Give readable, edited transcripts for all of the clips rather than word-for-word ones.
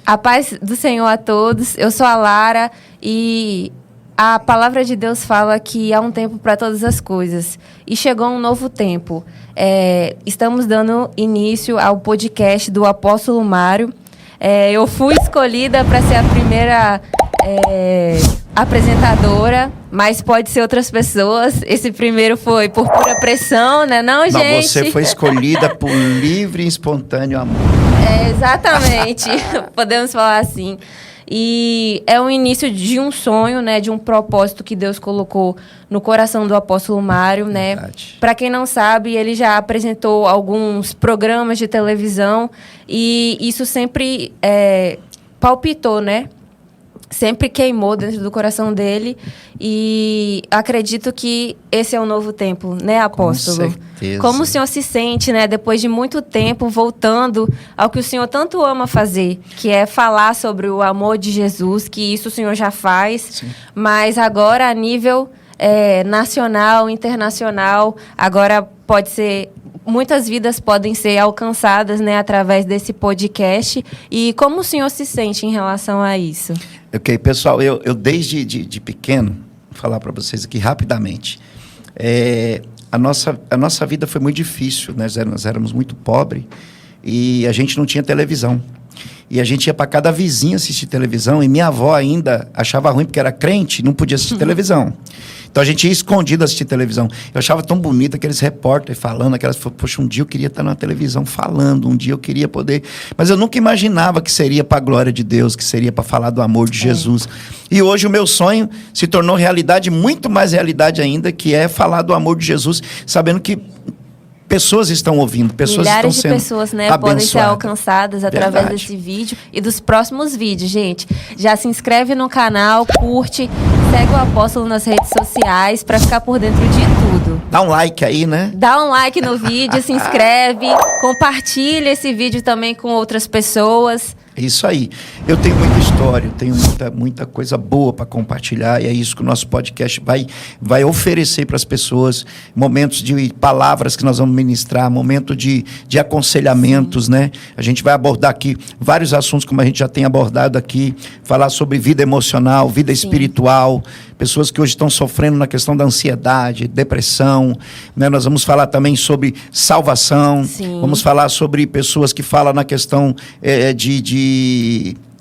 A paz do Senhor a todos. Eu sou a Lara e a palavra de Deus fala que há um tempo para todas as coisas. E chegou um novo tempo. Estamos dando início ao podcast do Apóstolo Mário. Eu fui escolhida para ser a primeira apresentadora, mas pode ser outras pessoas. Esse primeiro foi por pura pressão, né, não, gente? Não, você foi escolhida por livre e espontâneo amor. Exatamente. Podemos falar assim. E é o início de um sonho, né, de um propósito que Deus colocou no coração do apóstolo Mário, né? Para quem não sabe, ele já apresentou alguns programas de televisão e isso sempre palpitou, né? Sempre queimou dentro do coração dele e acredito que esse é um novo tempo, né, apóstolo? Com certeza. Como o senhor se sente, né, depois de muito tempo, voltando ao que o senhor tanto ama fazer, que é falar sobre o amor de Jesus, que isso o senhor já faz, sim, mas agora a nível nacional, internacional, agora pode ser... Muitas vidas podem ser alcançadas, né, através desse podcast. E como o senhor se sente em relação a isso? Ok, pessoal, eu desde de pequeno, vou falar para vocês aqui rapidamente. A nossa vida foi muito difícil, né? Nós éramos muito pobres e a gente não tinha televisão. E a gente ia para cada vizinha assistir televisão e minha avó ainda achava ruim porque era crente e não podia assistir televisão. Então a gente ia escondido assistir televisão. Eu achava tão bonito aqueles repórteres falando, poxa, um dia eu queria estar na televisão falando, um dia eu queria poder... Mas eu nunca imaginava que seria para a glória de Deus, que seria para falar do amor de Jesus. E hoje o meu sonho se tornou realidade, muito mais realidade ainda, que é falar do amor de Jesus, sabendo que pessoas estão ouvindo, pessoas milhares estão sendo de pessoas, né, podem ser alcançadas através desse vídeo e dos próximos vídeos, gente. Já se inscreve no canal, curte, segue o apóstolo nas redes sociais para ficar por dentro de tudo. Dá um like aí, né? Dá um like no vídeo, se inscreve, compartilha esse vídeo também com outras pessoas. Isso aí. Eu tenho muita história, eu tenho muita coisa boa para compartilhar e é isso que o nosso podcast vai oferecer para as pessoas. Momentos de palavras que nós vamos ministrar, momento de aconselhamentos, né? A gente vai abordar aqui vários assuntos como a gente já tem abordado aqui, falar sobre vida emocional, vida espiritual, pessoas que hoje estão sofrendo na questão da ansiedade, depressão, né? Nós vamos falar também sobre salvação, vamos falar sobre pessoas que falam na questão de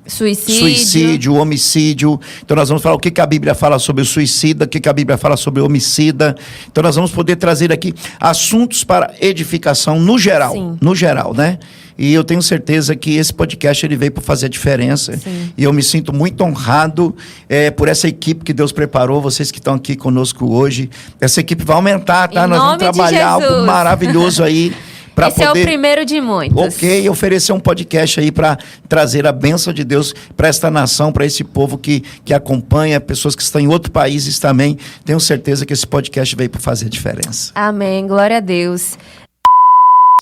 suicídio, homicídio. Então nós vamos falar o que a Bíblia fala sobre o suicida, o que a Bíblia fala sobre o homicida. Então nós vamos poder trazer aqui assuntos para edificação no geral, né? E eu tenho certeza que esse podcast ele veio para fazer a diferença. Sim. E eu me sinto muito honrado por essa equipe que Deus preparou, vocês que estão aqui conosco hoje. Essa equipe vai aumentar, tá? Nós vamos trabalhar algo maravilhoso aí. Esse é o primeiro de muitos. Ok, oferecer um podcast aí para trazer a bênção de Deus para esta nação, para esse povo que acompanha, pessoas que estão em outros países também. Tenho certeza que esse podcast veio para fazer a diferença. Amém, glória a Deus.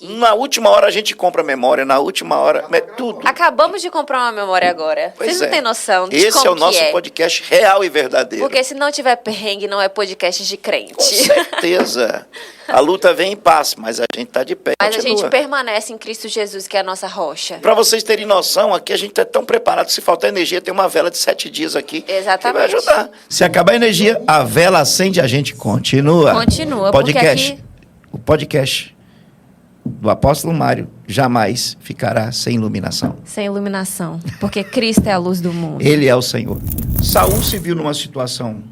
Na última hora a gente compra memória, na última hora, tudo. Acabamos de comprar uma memória agora. Vocês não têm noção de esse como é o nosso podcast real e verdadeiro. Porque se não tiver perrengue, não é podcast de crente. Com certeza. A luta vem em paz, mas a gente está de pé. Mas continua. A gente permanece em Cristo Jesus, que é a nossa rocha. Para vocês terem noção, aqui a gente está tão preparado, se faltar energia, tem uma vela de 7 dias aqui. Exatamente. Que vai ajudar. Se acabar a energia, a vela acende, a gente continua. Continua, podcast. Porque aqui... O podcast do apóstolo Mário jamais ficará sem iluminação. Sem iluminação, porque Cristo é a luz do mundo. Ele é o Senhor. Saul se viu numa situação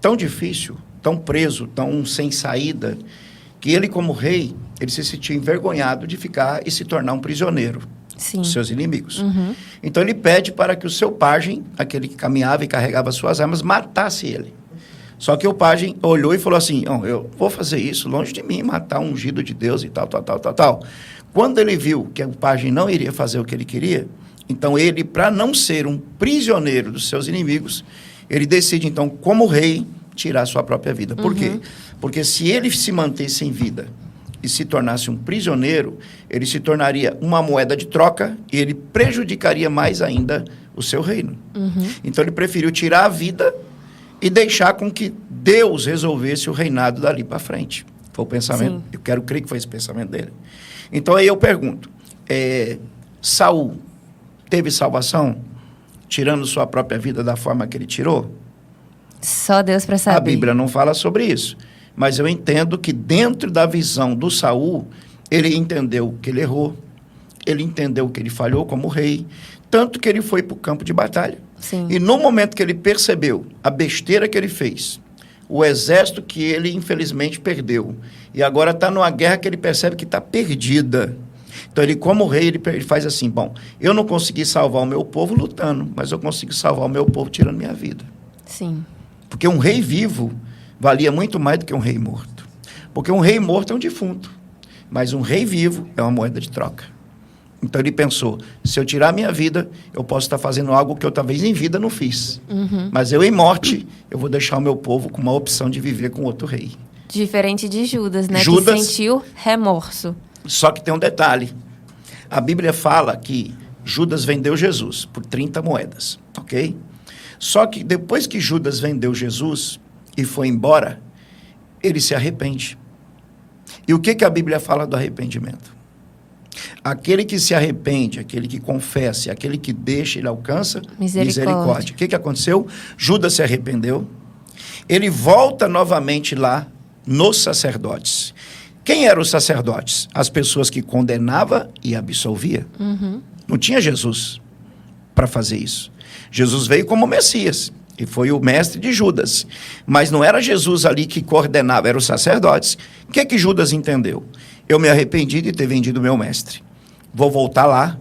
tão difícil, tão preso, tão sem saída, que ele como rei, ele se sentiu envergonhado de ficar e se tornar um prisioneiro dos seus inimigos. Então ele pede para que o seu pajem, aquele que caminhava e carregava suas armas, matasse ele. Só que o pajem olhou e falou assim, eu vou fazer isso longe de mim, matar um ungido de Deus e tal. Quando ele viu que o pajem não iria fazer o que ele queria, então ele, para não ser um prisioneiro dos seus inimigos, ele decide, então, como rei, tirar sua própria vida. Por quê? Porque se ele se mantesse em vida e se tornasse um prisioneiro, ele se tornaria uma moeda de troca e ele prejudicaria mais ainda o seu reino. Então ele preferiu tirar a vida e deixar com que Deus resolvesse o reinado dali para frente. Foi o pensamento, eu quero crer que foi esse pensamento dele. Então aí eu pergunto, Saul teve salvação, tirando sua própria vida da forma que ele tirou? Só Deus para saber. A Bíblia não fala sobre isso. Mas eu entendo que dentro da visão do Saul, ele entendeu que ele errou, ele entendeu que ele falhou como rei, tanto que ele foi para o campo de batalha. Sim. E no momento que ele percebeu a besteira que ele fez, o exército que ele infelizmente perdeu, e agora está numa guerra que ele percebe que está perdida. Então ele, como rei, ele faz assim, bom, eu não consegui salvar o meu povo lutando, mas eu consigo salvar o meu povo tirando minha vida. Sim. Porque um rei vivo valia muito mais do que um rei morto. Porque um rei morto é um defunto, mas um rei vivo é uma moeda de troca. Então ele pensou, se eu tirar a minha vida, eu posso estar fazendo algo que eu talvez em vida não fiz. Mas eu em morte, eu vou deixar o meu povo com uma opção de viver com outro rei. Diferente de Judas, né? Judas, que sentiu remorso. Só que tem um detalhe. A Bíblia fala que Judas vendeu Jesus por 30 moedas, ok? Só que depois que Judas vendeu Jesus e foi embora, ele se arrepende. E o que a Bíblia fala do arrependimento? Aquele que se arrepende, aquele que confessa, aquele que deixa, ele alcança misericórdia. O que aconteceu? Judas se arrependeu. Ele volta novamente lá nos sacerdotes. Quem eram os sacerdotes? As pessoas que condenava e absolvia. Não tinha Jesus para fazer isso. Jesus veio como Messias e foi o mestre de Judas. Mas não era Jesus ali que coordenava, eram os sacerdotes. O que Judas entendeu? Eu me arrependi de ter vendido o meu mestre. Vou voltar lá,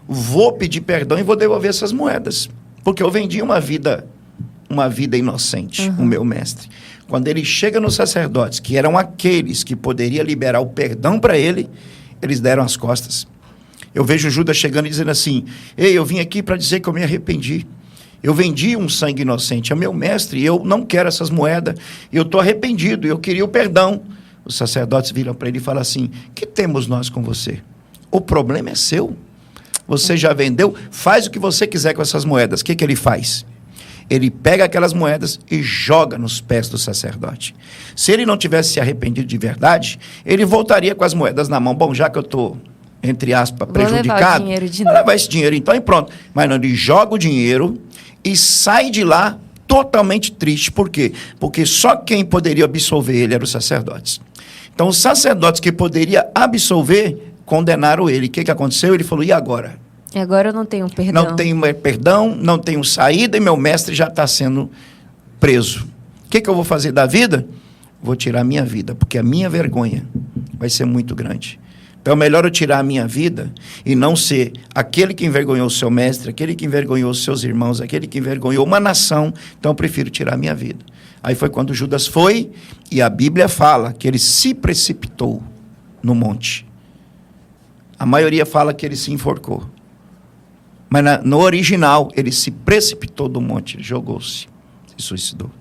vou pedir perdão e vou devolver essas moedas. Porque eu vendi uma vida inocente, o meu mestre. Quando ele chega nos sacerdotes, que eram aqueles que poderiam liberar o perdão para ele, eles deram as costas. Eu vejo Judas chegando e dizendo assim, ei, eu vim aqui para dizer que eu me arrependi. Eu vendi um sangue inocente, é meu mestre, eu não quero essas moedas, eu estou arrependido, eu queria o perdão. Os sacerdotes viram para ele e falam assim, que temos nós com você? O problema é seu. Você já vendeu, faz o que você quiser com essas moedas. O que ele faz? Ele pega aquelas moedas e joga nos pés do sacerdote. Se ele não tivesse se arrependido de verdade, ele voltaria com as moedas na mão. Bom, já que eu estou, entre aspas, prejudicado, vou levar esse dinheiro então e pronto. Mas não, ele joga o dinheiro e sai de lá totalmente triste. Por quê? Porque só quem poderia absolver ele eram os sacerdotes. Então, os sacerdotes que poderiam absolver, condenaram ele. O que aconteceu? Ele falou, e agora? E agora eu não tenho perdão. Não tenho perdão, não tenho saída e meu mestre já está sendo preso. O que eu vou fazer da vida? Vou tirar a minha vida, porque a minha vergonha vai ser muito grande. Então é melhor eu tirar a minha vida e não ser aquele que envergonhou o seu mestre, aquele que envergonhou os seus irmãos, aquele que envergonhou uma nação. Então eu prefiro tirar a minha vida. Aí foi quando Judas foi e a Bíblia fala que ele se precipitou no monte. A maioria fala que ele se enforcou. Mas no original, ele se precipitou do monte, jogou-se, se suicidou.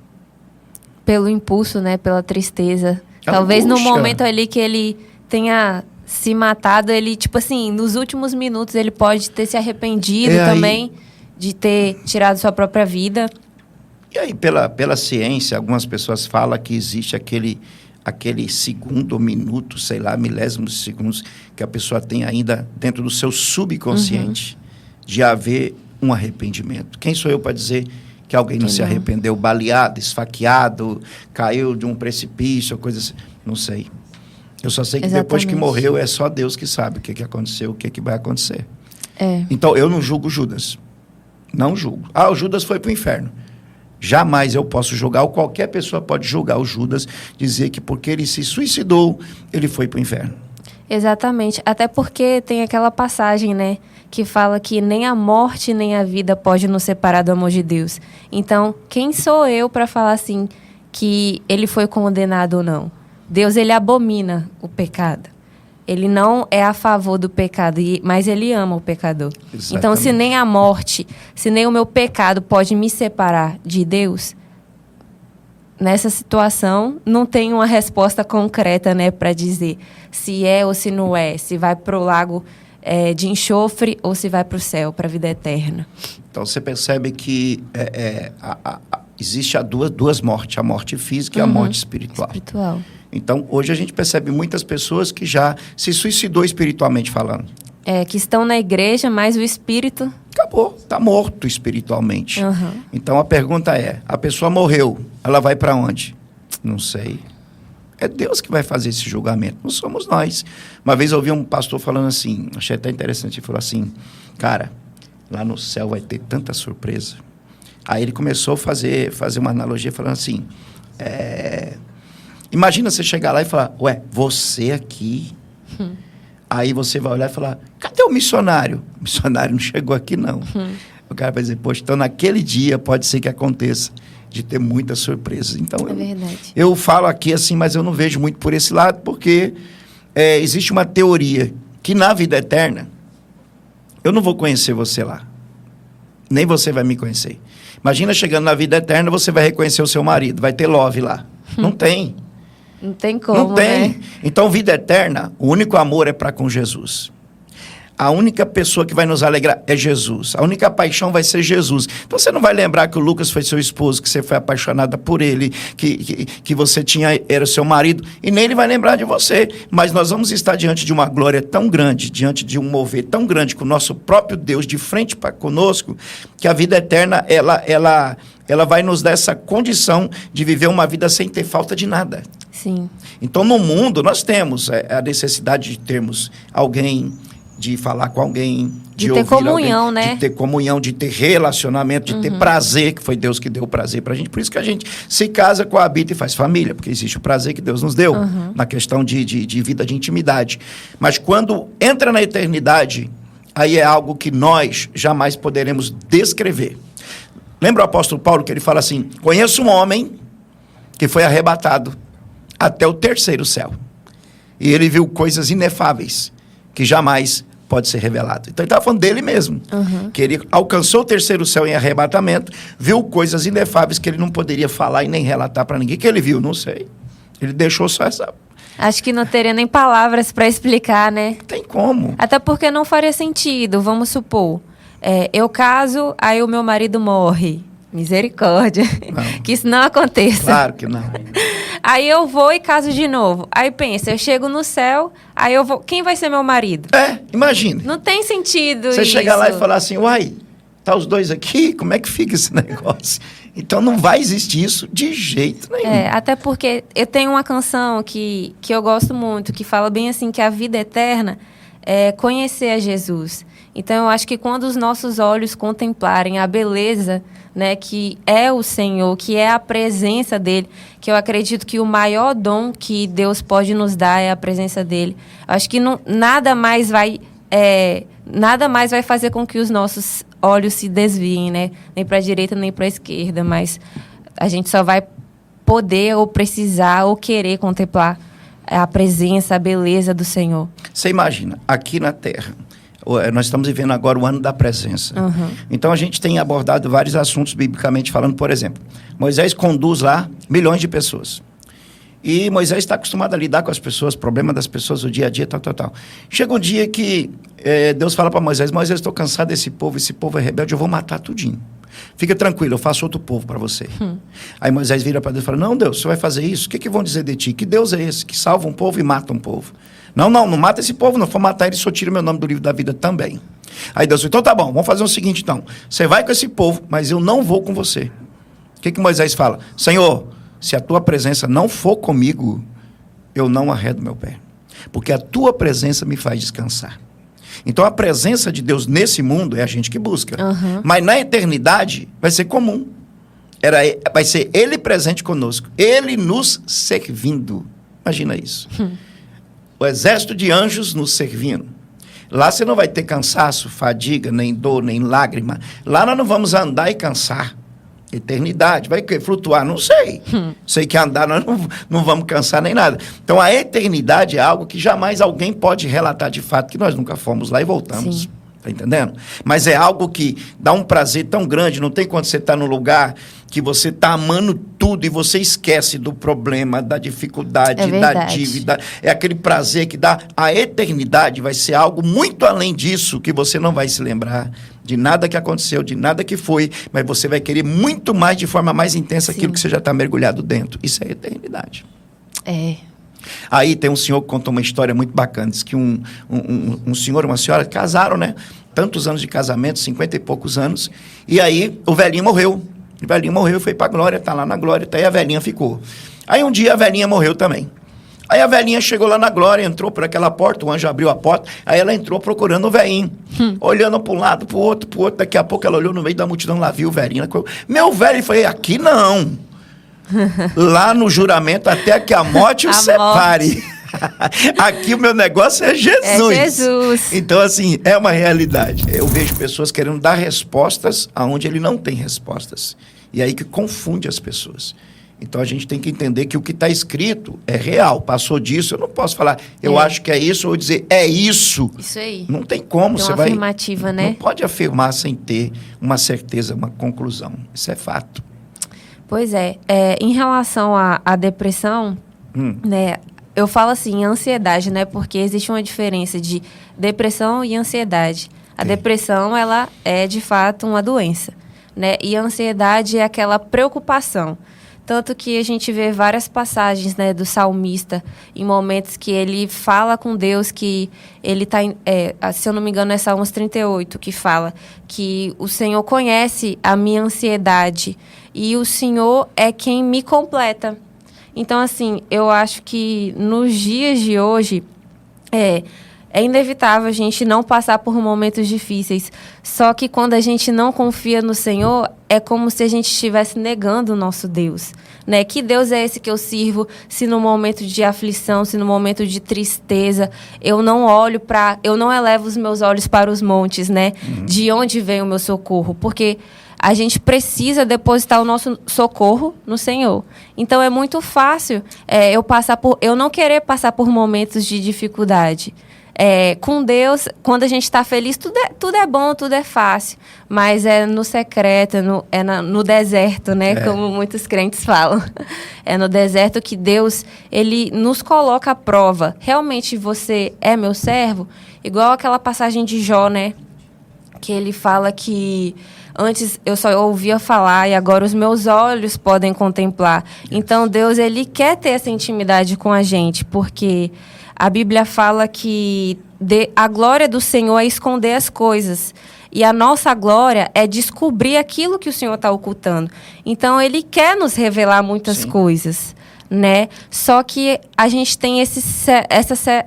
Pelo impulso, né? Pela tristeza. Talvez no momento ali que ele tenha se matado, ele, tipo assim, nos últimos minutos, ele pode ter se arrependido também de ter tirado sua própria vida. E aí, pela ciência, algumas pessoas falam que existe aquele segundo ou minuto, sei lá, milésimos de segundos, que a pessoa tem ainda dentro do seu subconsciente de haver um arrependimento. Quem sou eu para dizer que alguém não se arrependeu, baleado, esfaqueado, caiu de um precipício, coisa assim? Não sei. Eu só sei que depois que morreu, é só Deus que sabe o que aconteceu, o que vai acontecer. Então, eu não julgo Judas. Não julgo. O Judas foi para o inferno. Jamais eu posso julgar, ou qualquer pessoa pode julgar o Judas, dizer que porque ele se suicidou, ele foi para o inferno. Exatamente. Até porque tem aquela passagem, né, que fala que nem a morte nem a vida pode nos separar do amor de Deus. Então, quem sou eu para falar assim que ele foi condenado ou não? Deus, ele abomina o pecado. Ele não é a favor do pecado, mas ele ama o pecador. Exatamente. Então, se nem a morte, se nem o meu pecado pode me separar de Deus, nessa situação, não tem uma resposta concreta, né, para dizer se é ou se não é, se vai para o lago de enxofre ou se vai para o céu, para a vida eterna. Então, você percebe que existe duas mortes, a morte física e a morte espiritual. Então, hoje a gente percebe muitas pessoas que já se suicidou espiritualmente falando. que estão na igreja, mas o espírito... Acabou, está morto espiritualmente. Uhum. Então a pergunta é, a pessoa morreu, ela vai para onde? Não sei. É Deus que vai fazer esse julgamento, não somos nós. Uma vez eu ouvi um pastor falando assim, achei até interessante, ele falou assim, cara, lá no céu vai ter tanta surpresa. Aí ele começou a fazer uma analogia falando assim, imagina você chegar lá e falar, ué, você aqui... Aí você vai olhar e falar, cadê o missionário? O missionário não chegou aqui, não. O cara vai dizer, poxa, então naquele dia pode ser que aconteça de ter muitas surpresas. Então, eu falo aqui assim, mas eu não vejo muito por esse lado, porque existe uma teoria que na vida eterna, eu não vou conhecer você lá. Nem você vai me conhecer. Imagina chegando na vida eterna, você vai reconhecer o seu marido, vai ter love lá. Não tem. Não tem como, não tem. Né? Então, vida eterna, o único amor é para com Jesus. A única pessoa que vai nos alegrar é Jesus. A única paixão vai ser Jesus. Então, você não vai lembrar que o Lucas foi seu esposo, que você foi apaixonada por ele, que você era seu marido, e nem ele vai lembrar de você. Mas nós vamos estar diante de uma glória tão grande, diante de um mover tão grande com o nosso próprio Deus de frente para conosco, que a vida eterna, ela vai nos dar essa condição de viver uma vida sem ter falta de nada. Sim. Então, no mundo, nós temos a necessidade de termos alguém, de falar com alguém, de ter ouvir comunhão, alguém, né? de ter comunhão, de ter relacionamento, de ter prazer, que foi Deus que deu o prazer pra gente. Por isso que a gente se casa, coabita e faz família, porque existe o prazer que Deus nos deu na questão de vida de intimidade. Mas quando entra na eternidade, aí é algo que nós jamais poderemos descrever. Lembra o apóstolo Paulo que ele fala assim, conheço um homem que foi arrebatado até o terceiro céu. E ele viu coisas inefáveis que jamais pode ser revelado. Então ele estava falando dele mesmo. Que ele alcançou o terceiro céu em arrebatamento, viu coisas inefáveis que ele não poderia falar e nem relatar para ninguém. O que ele viu? Não sei. Ele deixou só essa... Acho que não teria nem palavras para explicar, né? Tem como. Até porque não faria sentido, vamos supor. Eu caso, aí o meu marido morre. Misericórdia. Não. Que isso não aconteça. Claro que não. Aí eu vou e caso de novo. Aí pensa, eu chego no céu, aí eu vou... Quem vai ser meu marido? Imagine. Não tem sentido Você isso. chegar lá e falar assim, uai, tá os dois aqui? Como é que fica esse negócio? Então não vai existir isso de jeito nenhum. Até porque eu tenho uma canção que eu gosto muito, que fala bem assim, que a vida eterna é conhecer a Jesus. Então eu acho que quando os nossos olhos contemplarem a beleza, né, que é o Senhor, que é a presença dele, que eu acredito que o maior dom que Deus pode nos dar é a presença dele. Acho que nada mais vai fazer com que os nossos olhos se desviem, né? Nem para a direita, nem para a esquerda, mas a gente só vai poder ou precisar ou querer contemplar a presença, a beleza do Senhor. Você imagina, aqui na Terra, nós estamos vivendo agora o ano da presença. Então, a gente tem abordado vários assuntos biblicamente falando. Por exemplo, Moisés conduz lá milhões de pessoas. E Moisés está acostumado a lidar com as pessoas, problema das pessoas, o dia a dia, tal. Chega um dia que Deus fala para Moisés, estou cansado desse povo, esse povo é rebelde, eu vou matar tudinho. Fica tranquilo, eu faço outro povo para você. Aí Moisés vira para Deus e fala, não, Deus, você vai fazer isso? O que vão dizer de ti? Que Deus é esse que salva um povo e mata um povo? Não mata esse povo, não for matar ele, só tira meu nome do livro da vida também. Aí Deus falou, então tá bom, vamos fazer o seguinte então, você vai com esse povo, mas eu não vou com você. O que Moisés fala? Senhor, se a tua presença não for comigo, eu não arredo meu pé. Porque a tua presença me faz descansar. Então a presença de Deus nesse mundo é a gente que busca. Mas na eternidade vai ser comum. Vai ser Ele presente conosco. Ele nos servindo. Imagina isso. O exército de anjos nos servindo. Lá você não vai ter cansaço, fadiga, nem dor, nem lágrima. Lá nós não vamos andar e cansar. Eternidade, vai flutuar? Não sei. Sei que andar nós não vamos cansar nem nada. Então a eternidade é algo que jamais alguém pode relatar de fato, que nós nunca fomos lá e voltamos. Sim. Tá entendendo? Mas é algo que dá um prazer tão grande. Não tem quando você está no lugar que você está amando tudo e você esquece do problema, da dificuldade, da dívida. É aquele prazer que dá. A eternidade vai ser algo muito além disso, que você não vai se lembrar de nada que aconteceu, de nada que foi, mas você vai querer muito mais, de forma mais intensa, aquilo que você já está mergulhado dentro. Isso é eternidade. Aí tem um senhor que contou uma história muito bacana. Diz que um senhor e uma senhora casaram, né? Tantos anos de casamento, 50 e poucos anos. E aí o velhinho morreu. O velhinho morreu, foi pra glória, tá lá na glória, tá aí a velhinha ficou. Aí um dia a velhinha morreu também. Aí a velhinha chegou lá na glória, entrou por aquela porta, o anjo abriu a porta, aí ela entrou procurando o velhinho, olhando para um lado, para o outro, daqui a pouco ela olhou no meio da multidão, lá viu o velhinho, ela falou, meu velho, eu falei, aqui não, lá no juramento, até que a morte o separe. Aqui o meu negócio é Jesus. É Jesus. Então, assim, é uma realidade. Eu vejo pessoas querendo dar respostas aonde ele não tem respostas. E aí que confunde as pessoas. Então, a gente tem que entender que o que está escrito é real. Passou disso, eu não posso falar, eu acho que é isso, ou dizer, é isso. Isso aí. Não tem como. Tem uma afirmativa, né? Não pode afirmar sem ter uma certeza, uma conclusão. Isso é fato. Pois é. Em relação à depressão, né, eu falo assim, ansiedade, né? Porque existe uma diferença de depressão e ansiedade. A depressão, ela é, de fato, uma doença, né? E a ansiedade é aquela preocupação. Tanto que a gente vê várias passagens, né, do salmista, em momentos que ele fala com Deus, que ele está, se eu não me engano, é Salmos 38, que fala que o Senhor conhece a minha ansiedade e o Senhor é quem me completa. Então, assim, eu acho que nos dias de hoje, é inevitável a gente não passar por momentos difíceis. Só que quando a gente não confia no Senhor, é como se a gente estivesse negando o nosso Deus, né? Que Deus é esse que eu sirvo se no momento de aflição, se no momento de tristeza, eu não elevo os meus olhos para os montes, né? De onde vem o meu socorro? Porque a gente precisa depositar o nosso socorro no Senhor. Então, é muito fácil eu não querer passar por momentos de dificuldade. Com Deus, quando a gente está feliz, tudo é bom, tudo é fácil. Mas é no secreto, no deserto, né? Como muitos crentes falam. É no deserto que Deus, ele nos coloca à prova. Realmente você é meu servo? Igual aquela passagem de Jó, né? Que ele fala que antes eu só ouvia falar e agora os meus olhos podem contemplar. Então, Deus, ele quer ter essa intimidade com a gente, porque a Bíblia fala que a glória do Senhor é esconder as coisas. E a nossa glória é descobrir aquilo que o Senhor está ocultando. Então, ele quer nos revelar muitas coisas, né? Só que a gente tem essa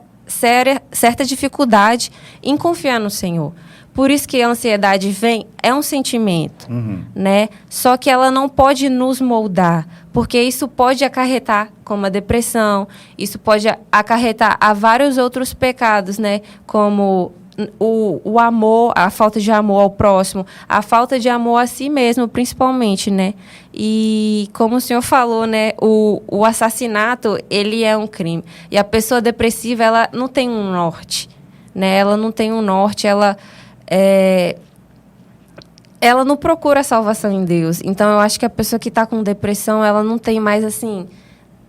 certa dificuldade em confiar no Senhor. Por isso que a ansiedade é um sentimento, né? Só que ela não pode nos moldar, porque isso pode acarretar como a depressão, isso pode acarretar a vários outros pecados, né? Como o amor, a falta de amor ao próximo, a falta de amor a si mesmo, principalmente, né? E como o senhor falou, né? O assassinato, ele é um crime. E a pessoa depressiva, ela não tem um norte, né? Ela não tem um norte, ela não procura salvação em Deus. Então, eu acho que a pessoa que está com depressão, ela não tem mais assim,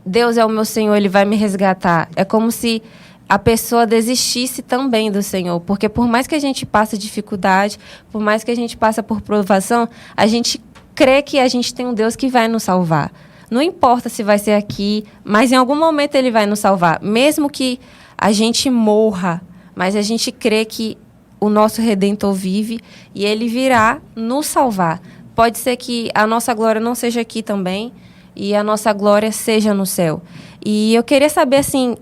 Deus é o meu Senhor, Ele vai me resgatar. É como se a pessoa desistisse também do Senhor. Porque por mais que a gente passe dificuldade, por mais que a gente passe por provação, a gente crê que a gente tem um Deus que vai nos salvar. Não importa se vai ser aqui, mas em algum momento Ele vai nos salvar. Mesmo que a gente morra, mas a gente crê que o nosso Redentor vive e Ele virá nos salvar. Pode ser que a nossa glória não seja aqui também e a nossa glória seja no céu. E eu queria saber, assim,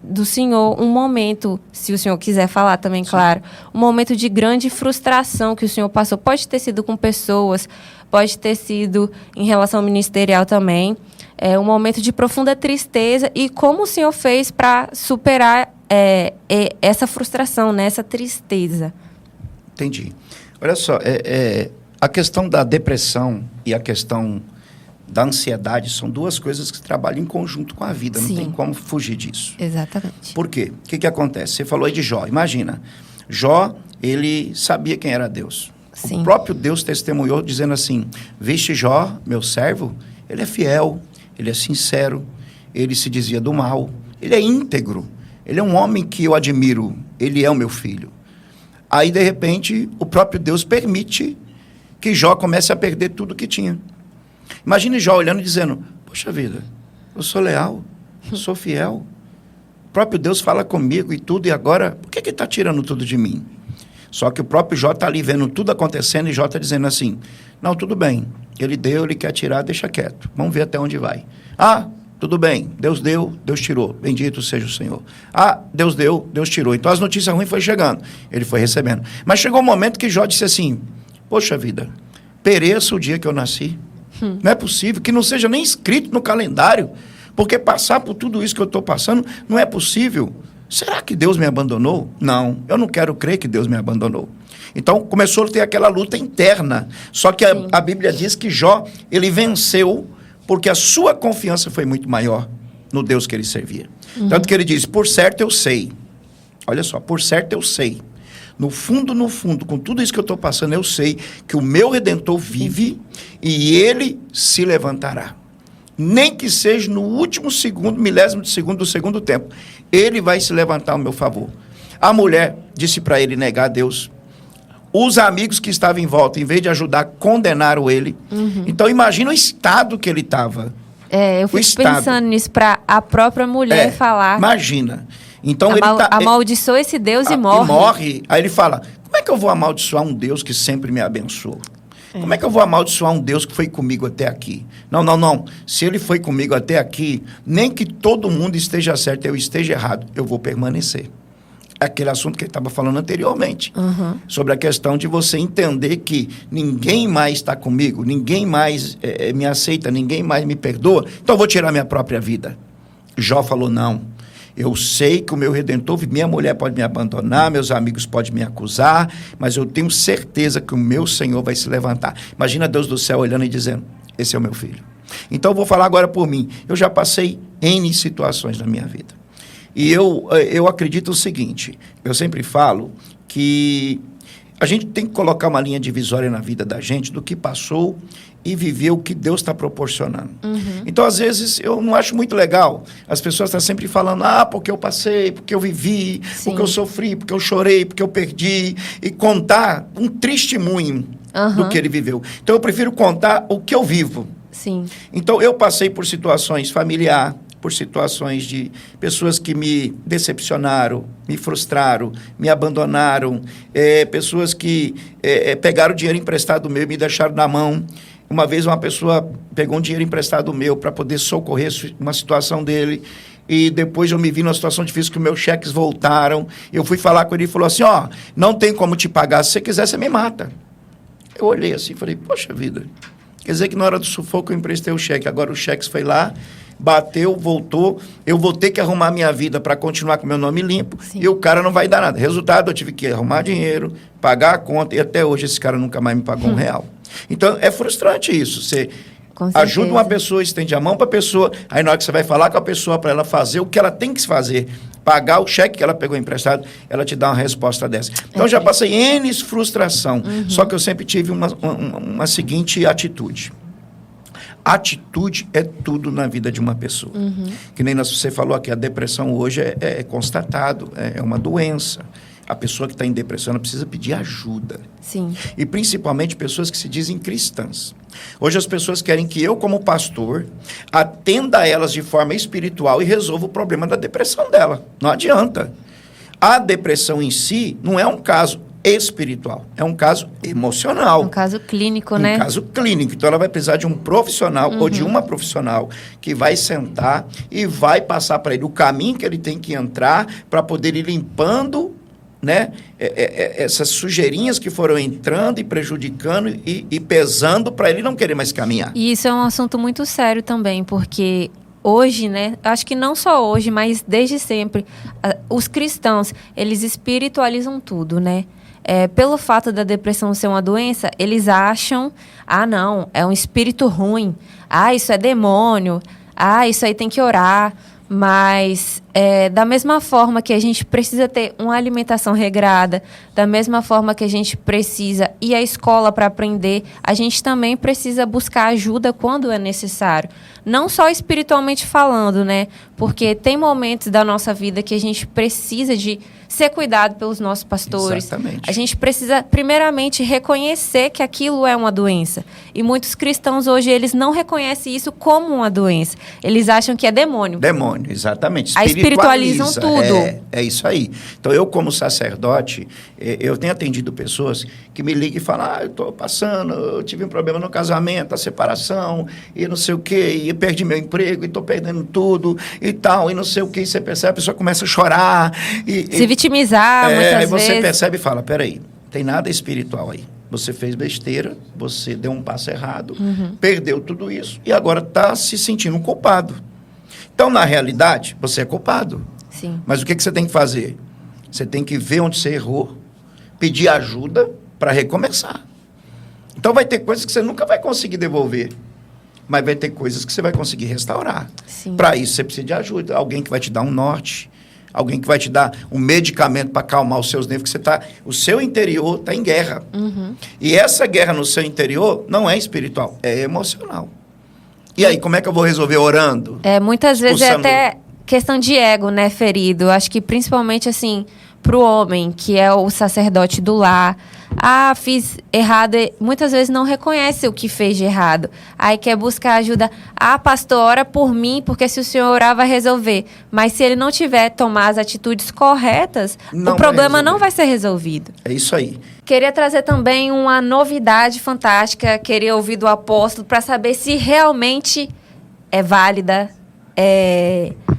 do senhor, um momento, se o senhor quiser falar também, claro, um momento de grande frustração que o senhor passou. Pode ter sido com pessoas, pode ter sido em relação ministerial também. Um momento de profunda tristeza e como o senhor fez para superar essa frustração, né? Essa tristeza. Entendi. Olha só, a questão da depressão e a questão da ansiedade são duas coisas que trabalham em conjunto com a vida. Não tem como fugir disso. Exatamente. Por quê? O que acontece? Você falou aí de Jó. Imagina, Jó, ele sabia quem era Deus. Sim. O próprio Deus testemunhou dizendo assim, viste Jó, meu servo, ele é fiel, ele é sincero, ele se desvia do mal, ele é íntegro. Ele é um homem que eu admiro, ele é o meu filho. Aí, de repente, o próprio Deus permite que Jó comece a perder tudo que tinha. Imagine Jó olhando e dizendo, poxa vida, eu sou leal, Sou fiel. O próprio Deus fala comigo e tudo, e agora, por que ele está tirando tudo de mim? Só que o próprio Jó está ali vendo tudo acontecendo e Jó está dizendo assim, não, tudo bem, ele deu, ele quer tirar, deixa quieto, vamos ver até onde vai. Ah, tudo bem, Deus deu, Deus tirou, bendito seja o Senhor. Ah, Deus deu, Deus tirou. Então as notícias ruins foram chegando, ele foi recebendo. Mas chegou um momento que Jó disse assim, poxa vida, pereça o dia que eu nasci. Não é possível, que não seja nem escrito no calendário, porque passar por tudo isso que eu estou passando não é possível. Será que Deus me abandonou? Não, eu não quero crer que Deus me abandonou. Então, começou a ter aquela luta interna. Só que a Bíblia diz que Jó, ele venceu porque a sua confiança foi muito maior no Deus que ele servia. Tanto que ele diz, por certo eu sei. Olha só, por certo eu sei. No fundo, com tudo isso que eu estou passando, eu sei que o meu Redentor vive e ele se levantará. Nem que seja no último segundo, milésimo de segundo do segundo tempo. Ele vai se levantar ao meu favor. A mulher disse para ele negar a Deus. Os amigos que estavam em volta, em vez de ajudar, condenaram ele. Então, imagina o estado que ele estava. Eu fico pensando nisso para a própria mulher falar. Imagina. Então, amaldiçoa esse Deus e morre. E morre. Aí ele fala, como é que eu vou amaldiçoar um Deus que sempre me abençoou? Como é que eu vou amaldiçoar um Deus que foi comigo até aqui? Não. Se ele foi comigo até aqui, nem que todo mundo esteja certo e eu esteja errado, eu vou permanecer. Aquele assunto que ele estava falando anteriormente. Sobre a questão de você entender que ninguém mais está comigo, ninguém mais me aceita, ninguém mais me perdoa, então eu vou tirar minha própria vida. Jó falou, não. Eu sei que o meu Redentor, minha mulher pode me abandonar, meus amigos podem me acusar, mas eu tenho certeza que o meu Senhor vai se levantar. Imagina Deus do céu olhando e dizendo, esse é o meu filho. Então eu vou falar agora por mim. Eu já passei N situações na minha vida. E eu acredito o seguinte, eu sempre falo que a gente tem que colocar uma linha divisória na vida da gente do que passou e viver o que Deus está proporcionando. Então, às vezes, eu não acho muito legal. As pessoas estão sempre falando, porque eu passei, porque eu vivi, porque eu sofri, porque eu chorei, porque eu perdi. E contar um testemunho do que ele viveu. Então, eu prefiro contar o que eu vivo. Sim. Então, eu passei por situações familiares, por situações de pessoas que me decepcionaram, me frustraram, me abandonaram, pessoas que pegaram dinheiro emprestado meu e me deixaram na mão. Uma vez uma pessoa pegou um dinheiro emprestado meu para poder socorrer uma situação dele e depois eu me vi numa situação difícil que meus cheques voltaram. Eu fui falar com ele e falou assim, não tem como te pagar, se você quiser você me mata. Eu olhei assim e falei, poxa vida, quer dizer que na hora do sufoco eu emprestei o cheque, agora o cheque foi lá, bateu, voltou, eu vou ter que arrumar minha vida para continuar com meu nome limpo. Sim. E o cara não vai dar nada. Resultado, eu tive que arrumar dinheiro, pagar a conta e até hoje esse cara nunca mais me pagou R$1. Então, é frustrante isso. Você ajuda uma pessoa, estende a mão para a pessoa, aí na hora que você vai falar com a pessoa para ela fazer o que ela tem que fazer, pagar o cheque que ela pegou emprestado, ela te dá uma resposta dessa. Então, já passei N frustração, só que eu sempre tive uma seguinte atitude. Atitude é tudo na vida de uma pessoa. Que nem você falou aqui, a depressão hoje é constatado, é uma doença. A pessoa que está em depressão ela precisa pedir ajuda. Sim. E principalmente pessoas que se dizem cristãs. Hoje as pessoas querem que eu, como pastor, atenda elas de forma espiritual e resolva o problema da depressão dela. Não adianta. A depressão em si não é um caso espiritual, é um caso emocional. Um caso clínico, né? Um caso clínico. Então, ela vai precisar de um profissional ou de uma profissional que vai sentar e vai passar para ele o caminho que ele tem que entrar para poder ir limpando, né, essas sujeirinhas que foram entrando e prejudicando e pesando para ele não querer mais caminhar. E isso é um assunto muito sério também, porque hoje, né, acho que não só hoje, mas desde sempre, os cristãos, eles espiritualizam tudo, né? Pelo fato da depressão ser uma doença, eles acham, não, é um espírito ruim, isso é demônio, isso aí tem que orar, mas da mesma forma que a gente precisa ter uma alimentação regrada, da mesma forma que a gente precisa ir à escola para aprender, a gente também precisa buscar ajuda quando é necessário. Não só espiritualmente falando, né? Porque tem momentos da nossa vida que a gente precisa de ser cuidado pelos nossos pastores. Exatamente. A gente precisa, primeiramente, reconhecer que aquilo é uma doença. E muitos cristãos hoje, eles não reconhecem isso como uma doença. Eles acham que é demônio. Demônio, exatamente. Espiritualizam tudo. É isso aí. Então, eu como sacerdote, eu tenho atendido pessoas que me ligam e falam, eu estou passando, eu tive um problema no casamento, a separação, e não sei o quê, e eu perdi meu emprego, e estou perdendo tudo, e tal, e não sei o quê. E você percebe, a pessoa começa a chorar. Se vitimizar, muitas vezes. Aí você percebe e fala, peraí, tem nada espiritual aí. Você fez besteira, você deu um passo errado, perdeu tudo isso, e agora está se sentindo culpado. Então, na realidade, você é culpado. Sim. Mas o que você tem que fazer? Você tem que ver onde você errou, pedir ajuda para recomeçar. Então, vai ter coisas que você nunca vai conseguir devolver, mas vai ter coisas que você vai conseguir restaurar. Para isso, você precisa de ajuda. Alguém que vai te dar um norte, alguém que vai te dar um medicamento para acalmar os seus nervos, porque o seu interior está em guerra. E essa guerra no seu interior não é espiritual, é emocional. E aí, como é que eu vou resolver? Orando? Muitas vezes é até questão de ego, né, ferido. Acho que principalmente, assim, para o homem, que é o sacerdote do lar. Fiz errado. Muitas vezes não reconhece o que fez de errado. Aí quer buscar ajuda. Pastor, ora por mim, porque se o senhor orar, vai resolver. Mas se ele não tiver tomar as atitudes corretas, o problema não vai ser resolvido. É isso aí. Queria trazer também uma novidade fantástica. Queria ouvir do apóstolo para saber se realmente é válida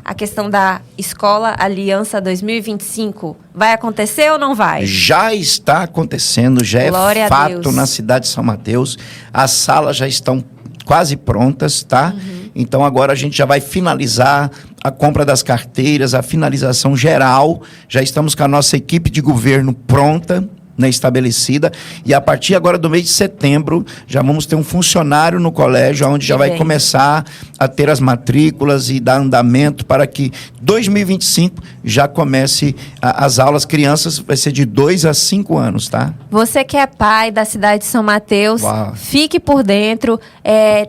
a questão da Escola Aliança 2025. Vai acontecer ou não vai? Já está acontecendo, já Glória é fato na cidade de São Mateus. As salas já estão quase prontas, tá? Então agora a gente já vai finalizar a compra das carteiras, a finalização geral. Já estamos com a nossa equipe de governo pronta, né, estabelecida, e a partir agora do mês de setembro já vamos ter um funcionário no colégio onde já vai começar a ter as matrículas e dar andamento para que 2025 já comece as aulas. Crianças vai ser de 2 a 5 anos, tá? Você que é pai da cidade de São Mateus, fique por dentro.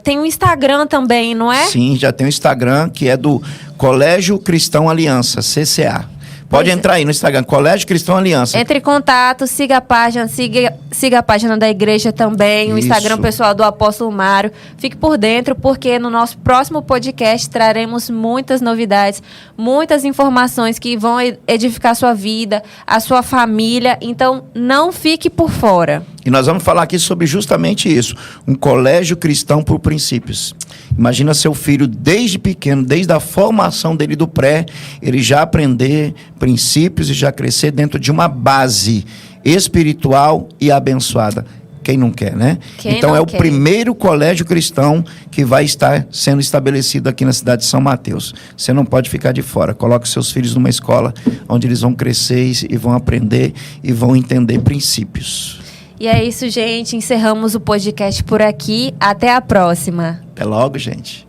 Tem um Instagram também, não é? Sim, já tem um Instagram que é do Colégio Cristão Aliança, CCA. Pode entrar aí no Instagram, Colégio Cristão Aliança. Entre em contato, siga a página, siga a página da igreja também, o Instagram pessoal do Apóstolo Mário. Fique por dentro, porque no nosso próximo podcast traremos muitas novidades, muitas informações que vão edificar a sua vida, a sua família. Então, não fique por fora. E nós vamos falar aqui sobre justamente isso, um colégio cristão por princípios. Imagina seu filho desde pequeno, desde a formação dele do pré, ele já aprender princípios e já crescer dentro de uma base espiritual e abençoada. Quem não quer, né? Então é o primeiro colégio cristão que vai estar sendo estabelecido aqui na cidade de São Mateus. Você não pode ficar de fora. Coloque seus filhos numa escola onde eles vão crescer e vão aprender e vão entender princípios. E é isso, gente. Encerramos o podcast por aqui. Até a próxima. Até logo, gente.